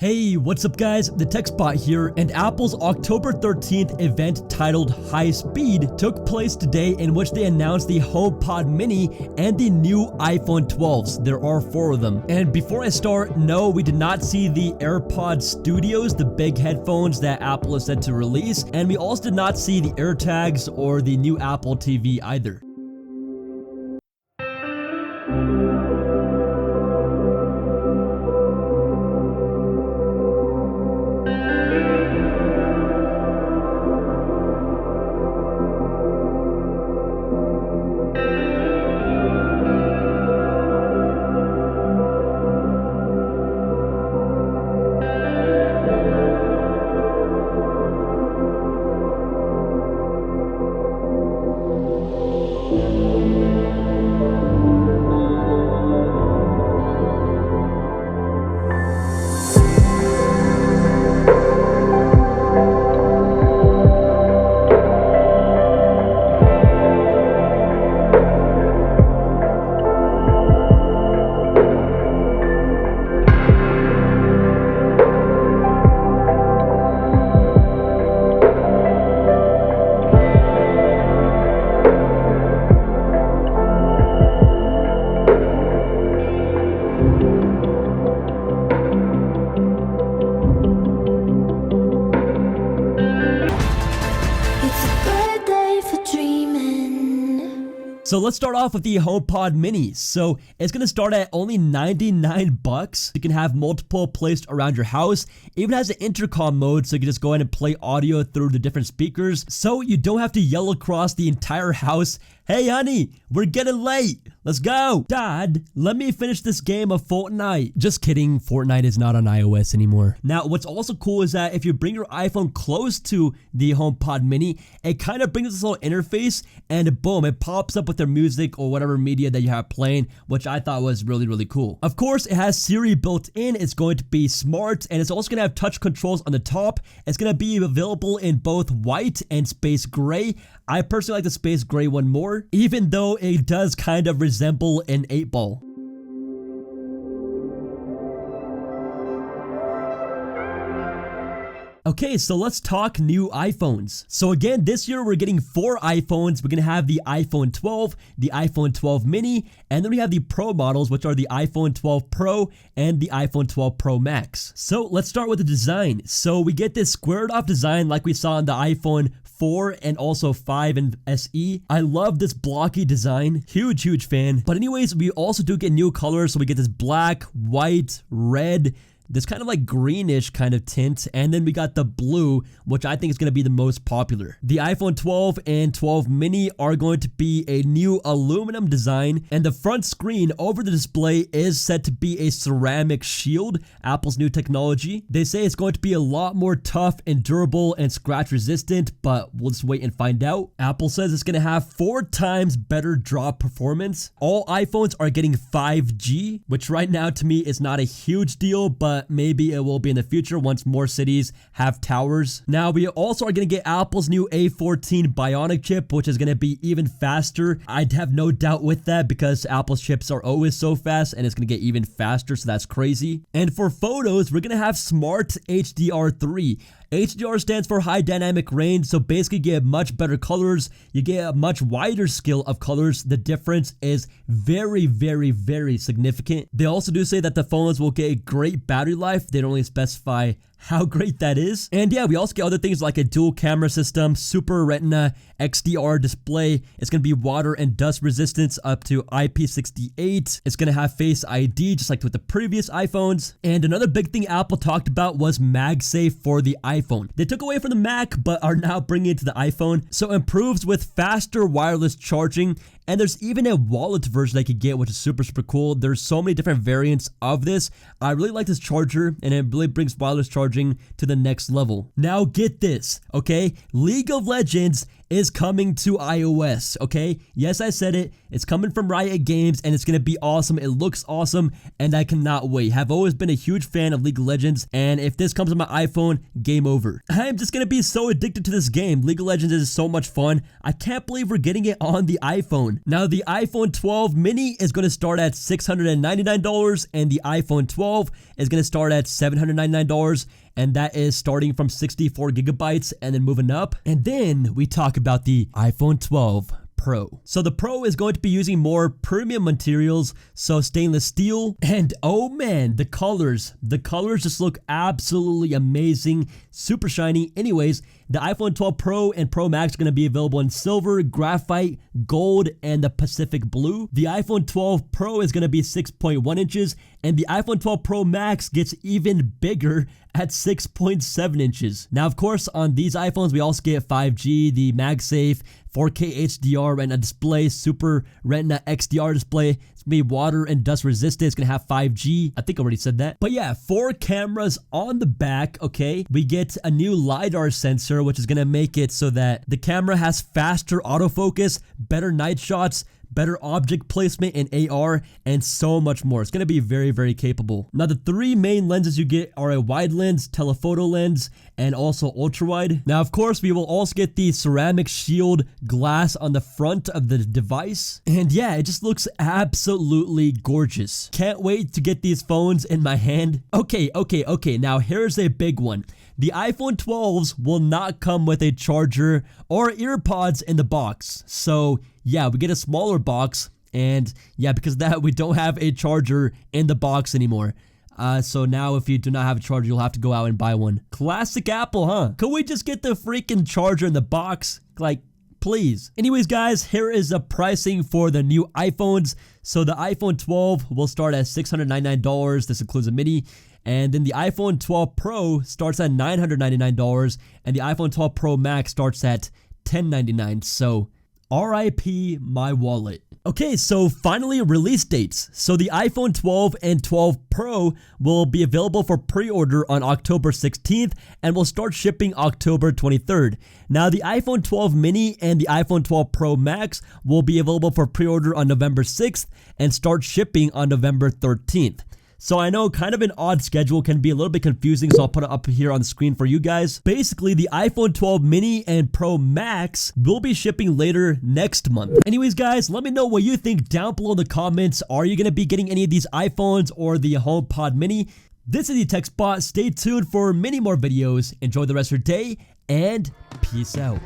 Hey, what's up guys? The TechSpot here, and Apple's October 13th event titled High Speed took place today, in which they announced the HomePod Mini and the new iPhone 12s. There are 4 of them. And before I start, no, we did not see the AirPods Studios, the big headphones that Apple is set to release, and we also did not see the AirTags or the new Apple TV either. So let's start off with the HomePod Mini. So it's going to start at only $99. You can have multiple placed around your house. It even has an intercom mode, so you can just go ahead and play audio through the different speakers. So you don't have to yell across the entire house, "Hey honey, we're getting late. Let's go." "Dad, let me finish this game of Fortnite." Just kidding, Fortnite is not on iOS anymore. Now, what's also cool is that if you bring your iPhone close to the HomePod Mini, it kind of brings this little interface and boom, it pops up with their music or whatever media that you have playing, which I thought was really cool. Of course, it has Siri built in. It's going to be smart, and it's also going to have touch controls on the top. It's going to be available in both white and space gray. I personally like the space gray one more, even though it does kind of resemble an 8-ball. Okay, so let's talk new iPhones. So again, this year we're getting 4 iPhones. We're going to have the iPhone 12, the iPhone 12 mini, and then we have the Pro models, which are the iPhone 12 Pro and the iPhone 12 Pro Max. So let's start with the design. So we get this squared off design like we saw on the iPhone 4 and also 5 and SE. I love this blocky design. Huge fan. But anyways, we also do get new colors. So we get this black, white, red, this kind of like greenish kind of tint, and then we got the blue, which I think is going to be the most popular. The iPhone 12 and 12 mini are going to be a new aluminum design, and the front screen over the display is set to be a ceramic shield, Apple's new technology. They say it's going to be a lot more tough and durable and scratch resistant, but we'll just wait and find out. Apple says it's going to have 4 times better drop performance. All iPhones are getting 5G, which right now to me is not a huge deal, but maybe it will be in the future once more cities have towers. Now, we also are going to get Apple's new A14 Bionic chip, which is going to be even faster. I'd have no doubt with that because Apple's chips are always so fast, and it's going to get even faster, so that's crazy. And for photos, we're going to have Smart HDR3. HDR stands for high dynamic range, so basically you get much better colors, you get a much wider scale of colors. The difference is very significant. They also do say that the phones will get a great battery life. They don't really specify how great that is. And yeah, we also get other things like a dual camera system, Super Retina XDR display. It's going to be water and dust resistance up to IP68. It's going to have Face ID just like with the previous iPhones. And another big thing Apple talked about was MagSafe for the iPhone. They took away from the Mac but are now bringing it to the iPhone. So it improves with faster wireless charging. And there's even a wallet version I could get, which is super cool. There's so many different variants of this. I really like this charger, and it really brings wireless charging charging to the next level. Now get this, okay? League of Legends is coming to iOS, okay? Yes, I said it. It's coming from Riot Games, and it's gonna be awesome. It looks awesome, and I cannot wait. Have always been a huge fan of League of Legends, and if this comes on my iPhone, game over. I'm just gonna be so addicted to this game. League of Legends is so much fun. I can't believe we're getting it on the iPhone. Now, the iPhone 12 mini is gonna start at $699, and the iPhone 12 is gonna start at $799. And that is starting from 64 gigabytes and then moving up. And then we talk about the iPhone 12 Pro. So the Pro is going to be using more premium materials, so stainless steel. And oh man, the colors just look absolutely amazing, super shiny. Anyways, the iPhone 12 Pro and Pro Max are going to be available in silver, graphite, gold, and the Pacific blue. The iPhone 12 Pro is going to be 6.1 inches, and the iPhone 12 Pro Max gets even bigger at 6.7 inches. Now, of course, on these iPhones, we also get 5G, the MagSafe, 4K HDR Retina display, Super Retina XDR display. It's gonna be water and dust resistant. It's gonna have 5G. I think I already said that. But yeah, 4 cameras on the back, okay? We get a new LiDAR sensor, which is gonna make it so that the camera has faster autofocus, better night shots, better object placement in AR, and so much more. It's going to be very, very capable. Now, the 3 main lenses you get are a wide lens, telephoto lens, and also ultra wide. Now, of course, we will also get the ceramic shield glass on the front of the device. And yeah, it just looks absolutely gorgeous. Can't wait to get these phones in my hand. Okay. Now, here's a big one. The iPhone 12s will not come with a charger or earpods in the box. So yeah, we get a smaller box, and yeah, because of that, we don't have a charger in the box anymore. So now if you do not have a charger, you'll have to go out and buy one. Classic Apple, huh? Could we just get the freaking charger in the box? Like, please. Anyways, guys, here is the pricing for the new iPhones. So the iPhone 12 will start at $699. This includes a mini. And then the iPhone 12 Pro starts at $999, and the iPhone 12 Pro Max starts at $1,099. So RIP my wallet. Okay, so finally, release dates. So the iPhone 12 and 12 Pro will be available for pre-order on October 16th and will start shipping October 23rd. Now, the iPhone 12 mini and the iPhone 12 Pro Max will be available for pre-order on November 6th and start shipping on November 13th. So I know kind of an odd schedule, can be a little bit confusing, so I'll put it up here on the screen for you guys. Basically, the iPhone 12 mini and Pro Max will be shipping later next month. Anyways, guys, let me know what you think down below in the comments. Are you going to be getting any of these iPhones or the HomePod mini? This is the TechSpot. Stay tuned for many more videos. Enjoy the rest of your day, and peace out.